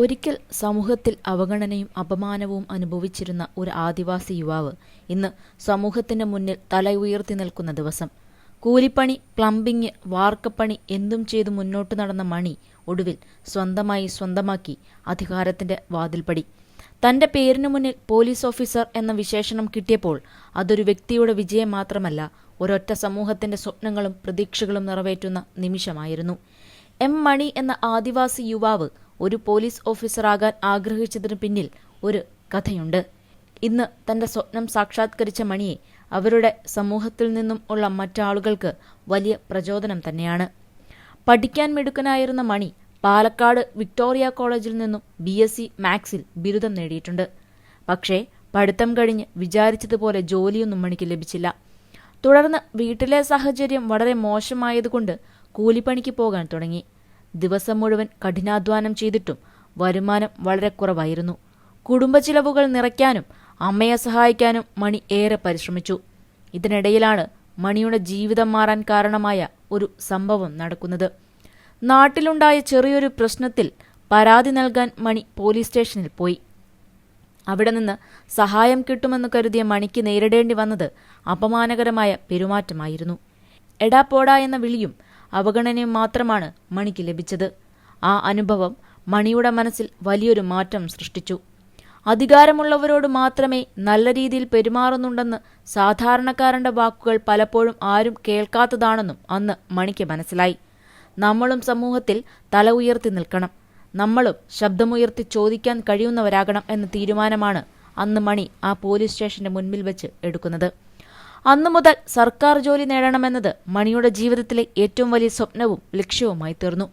ഒരിക്കൽ സമൂഹത്തിൽ അവഗണനയും അപമാനവും അനുഭവിച്ചിരുന്ന ഒരു ആദിവാസി യുവാവ് ഇന്ന് സമൂഹത്തിന്റെ മുന്നിൽ തല ഉയർത്തി നിൽക്കുന്ന ദിവസം. കൂലിപ്പണി, പ്ലംബിംഗ്, വാർക്കപ്പണി എന്തും ചെയ്തു മുന്നോട്ടു നടന്ന മണി ഒടുവിൽ സ്വന്തമാക്കി അധികാരത്തിന്റെ വാതിൽപ്പടി. തന്റെ പേരിനു മുന്നിൽ പോലീസ് ഓഫീസർ എന്ന വിശേഷണം കിട്ടിയപ്പോൾ അതൊരു വ്യക്തിയുടെ വിജയം മാത്രമല്ല, ഒരൊറ്റ സമൂഹത്തിന്റെ സ്വപ്നങ്ങളും പ്രതീക്ഷകളും നിറവേറ്റുന്ന നിമിഷമായിരുന്നു. എം മണി എന്ന ആദിവാസി യുവാവ് ഒരു പോലീസ് ഓഫീസറാകാൻ ആഗ്രഹിച്ചതിനു പിന്നിൽ ഒരു കഥയുണ്ട്. ഇന്ന് തന്റെ സ്വപ്നം സാക്ഷാത്കരിച്ച മണിയെ അവരുടെ സമൂഹത്തിൽ നിന്നും ഉള്ള മറ്റാളുകൾക്ക് വലിയ പ്രചോദനം തന്നെയാണ്. പഠിക്കാൻ മിടുക്കനായിരുന്ന മണി പാലക്കാട് വിക്ടോറിയ കോളേജിൽ നിന്നും BSc മാത്സിൽ ബിരുദം നേടിയിട്ടുണ്ട്. പക്ഷേ പഠിത്തം കഴിഞ്ഞ് വിചാരിച്ചതുപോലെ ജോലിയൊന്നും മണിക്ക് ലഭിച്ചില്ല. തുടർന്ന് വീട്ടിലെ സാഹചര്യം വളരെ മോശമായതുകൊണ്ട് കൂലിപ്പണിക്ക് പോകാൻ തുടങ്ങി. ദിവസം മുഴുവൻ കഠിനാധ്വാനം ചെയ്തിട്ടും വരുമാനം വളരെ കുറവായിരുന്നു. കുടുംബച്ചിലവുകൾ നിറയ്ക്കാനും അമ്മയെ സഹായിക്കാനും മണി ഏറെ പരിശ്രമിച്ചു. ഇതിനിടയിലാണ് മണിയുടെ ജീവിതം മാറാൻ കാരണമായ ഒരു സംഭവം നടക്കുന്നത്. നാട്ടിലുണ്ടായ ചെറിയൊരു പ്രശ്നത്തിൽ പരാതി നൽകാൻ മണി പോലീസ് സ്റ്റേഷനിൽ പോയി. അവിടെ നിന്ന് സഹായം കിട്ടുമെന്ന് കരുതിയ മണിക്ക് നേരിടേണ്ടി വന്നത് അപമാനകരമായ പെരുമാറ്റമായിരുന്നു. എടാ പോടാ എന്ന വിളിയും അവഗണനയും മാത്രമാണ് മണിക്ക് ലഭിച്ചത്. ആ അനുഭവം മണിയുടെ മനസ്സിൽ വലിയൊരു മാറ്റം സൃഷ്ടിച്ചു. അധികാരമുള്ളവരോട് മാത്രമേ നല്ല രീതിയിൽ പെരുമാറുന്നുണ്ടെന്ന് സാധാരണക്കാരന്റെ വാക്കുകൾ പലപ്പോഴും ആരും കേൾക്കാത്തതാണെന്നും അന്ന് മണിക്ക് മനസ്സിലായി. നമ്മളും സമൂഹത്തിൽ തല ഉയർത്തി നിൽക്കണം, നമ്മളും ശബ്ദമുയർത്തി ചോദിക്കാൻ കഴിയുന്നവരാകണം എന്ന തീരുമാനമാണ് അന്ന് മണി ആ പോലീസ് സ്റ്റേഷന്റെ മുൻപിൽ വെച്ച് എടുക്കുന്നത്. അന്നു മുതൽ സർക്കാർ ജോലി നേടണമെന്നത് മണിയുടെ ജീവിതത്തിലെ ഏറ്റവും വലിയ സ്വപ്നവും ലക്ഷ്യവുമായി തീർന്നു.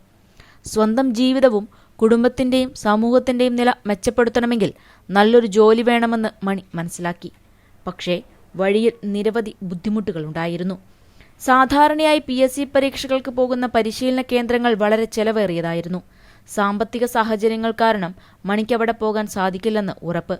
സ്വന്തം ജീവിതവും കുടുംബത്തിന്റെയും സമൂഹത്തിന്റെയും നില മെച്ചപ്പെടുത്തണമെങ്കിൽ നല്ലൊരു ജോലി വേണമെന്ന് മണി മനസ്സിലാക്കി. പക്ഷേ വഴിയിൽ നിരവധി ബുദ്ധിമുട്ടുകളുണ്ടായിരുന്നു. സാധാരണയായി PSC പരീക്ഷകൾക്ക് പോകുന്ന പരിശീലന കേന്ദ്രങ്ങൾ വളരെ ചെലവേറിയതായിരുന്നു. സാമ്പത്തിക സാഹചര്യങ്ങൾ കാരണം മണിക്ക് അവിടെ പോകാൻ സാധിക്കില്ലെന്ന് ഉറപ്പ്.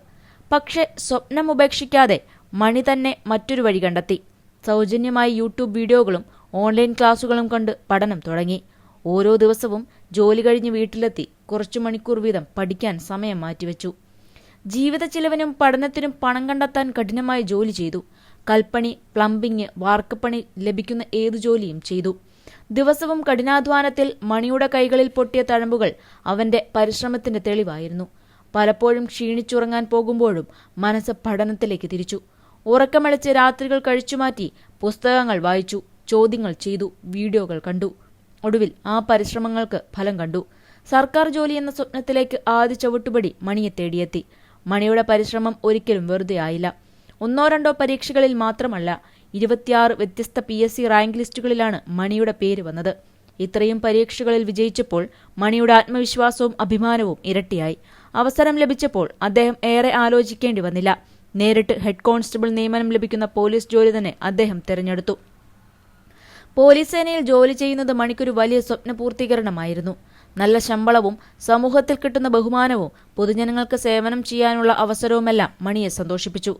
പക്ഷേ സ്വപ്നം ഉപേക്ഷിക്കാതെ മണി തന്നെ മറ്റൊരു വഴി കണ്ടെത്തി. സൗജന്യമായി YouTube വീഡിയോകളും ഓൺലൈൻ ക്ലാസുകളും കണ്ട് പഠനം തുടങ്ങി. ഓരോ ദിവസവും ജോലി കഴിഞ്ഞ് വീട്ടിലെത്തി കുറച്ചു മണിക്കൂർ വീതം പഠിക്കാൻ സമയം മാറ്റിവെച്ചു. ജീവിത ചിലവിനും പഠനത്തിനും പണം കണ്ടെത്താൻ കഠിനമായി ജോലി ചെയ്തു. കൽപ്പണി, പ്ലംബിംഗ്, വാർക്കപ്പണി ലഭിക്കുന്ന ഏതു ജോലിയും ചെയ്തു. ദിവസവും കഠിനാധ്വാനത്തിൽ മണിയുടെ കൈകളിൽ പൊട്ടിയ തഴമ്പുകൾ അവന്റെ പരിശ്രമത്തിന്റെ തെളിവായിരുന്നു. പലപ്പോഴും ക്ഷീണിച്ചുറങ്ങാൻ പോകുമ്പോഴും മനസ്സ് പഠനത്തിലേക്ക് തിരിച്ചു. ഉറക്കമളിച്ച് രാത്രികൾ കഴിച്ചുമാറ്റി പുസ്തകങ്ങൾ വായിച്ചു, ചോദ്യങ്ങൾ ചെയ്തു, വീഡിയോകൾ കണ്ടു. ഒടുവിൽ ആ പരിശ്രമങ്ങൾക്ക് ഫലം കണ്ടു. സർക്കാർ ജോലി എന്ന സ്വപ്നത്തിലേക്ക് ആദ്യ ചവിട്ടുപടി മണിയെ തേടിയെത്തി. മണിയുടെ പരിശ്രമം ഒരിക്കലും വെറുതെ ആയില്ല. 1-2 പരീക്ഷകളിൽ മാത്രമല്ല, 26 വ്യത്യസ്ത PSC റാങ്ക് ലിസ്റ്റുകളിലാണ് മണിയുടെ പേര് വന്നത്. ഇത്രയും പരീക്ഷകളിൽ വിജയിച്ചപ്പോൾ മണിയുടെ ആത്മവിശ്വാസവും അഭിമാനവും ഇരട്ടിയായി. അവസരം ലഭിച്ചപ്പോൾ അദ്ദേഹം ഏറെ ആലോചിക്കേണ്ടി വന്നില്ല. നേരിട്ട് ഹെഡ് കോൺസ്റ്റബിൾ നിയമനം ലഭിക്കുന്ന പോലീസ് ജോലി തന്നെ അദ്ദേഹം തിരഞ്ഞെടുത്തു. പോലീസ് സേനയിൽ ജോലി ചെയ്യുന്നത് മണിക്കൊരു വലിയ സ്വപ്നപൂർത്തീകരണമായിരുന്നു. നല്ല ശമ്പളവും സമൂഹത്തിൽ കിട്ടുന്ന ബഹുമാനവും പൊതുജനങ്ങൾക്ക് സേവനം ചെയ്യാനുള്ള അവസരവുമെല്ലാം മണിയെ സന്തോഷിപ്പിച്ചു.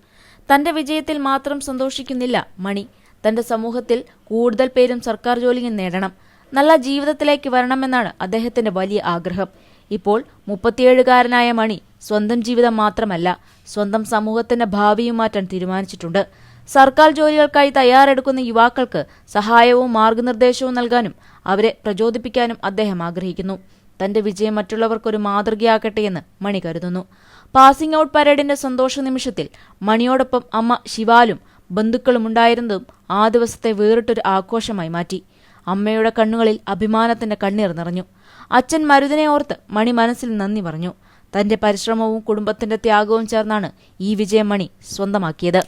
തന്റെ വിജയത്തിൽ മാത്രം സന്തോഷിക്കുന്നില്ല മണി. തന്റെ സമൂഹത്തിൽ കൂടുതൽ പേരും സർക്കാർ ജോലിയും നേടണം, നല്ല ജീവിതത്തിലേക്ക് വരണമെന്നാണ് അദ്ദേഹത്തിന്റെ വലിയ ആഗ്രഹം. ഇപ്പോൾ 37-കാരനായ മണി സ്വന്തം ജീവിതം മാത്രമല്ല, സ്വന്തം സമൂഹത്തിന്റെ ഭാവിയും മാറ്റാൻ തീരുമാനിച്ചിട്ടുണ്ട്. സർക്കാർ ജോലികൾക്കായി തയ്യാറെടുക്കുന്ന യുവാക്കൾക്ക് സഹായവും മാർഗനിർദ്ദേശവും നൽകാനും അവരെ പ്രചോദിപ്പിക്കാനും അദ്ദേഹം ആഗ്രഹിക്കുന്നു. തന്റെ വിജയം മറ്റുള്ളവർക്കൊരു മാതൃകയാകട്ടെയെന്ന് മണി കരുതുന്നു. പാസിംഗ് ഔട്ട് പരേഡിന്റെ സന്തോഷ നിമിഷത്തിൽ മണിയോടൊപ്പം അമ്മ ശിവാലും ബന്ധുക്കളും ഉണ്ടായിരുന്നതും ആ ദിവസത്തെ വേറിട്ടൊരു ആഘോഷമായി മാറ്റി. അമ്മയുടെ കണ്ണുകളിൽ അഭിമാനത്തിന്റെ കണ്ണീർ നിറഞ്ഞു. അച്ഛൻ മരുതിനെ ഓർത്ത് മണി മനസ്സിൽ നന്ദി പറഞ്ഞു. തന്റെ പരിശ്രമവും കുടുംബത്തിന്റെ ത്യാഗവും ചേർന്നാണ് ഈ വിജയം മണി സ്വന്തമാക്കിയത്.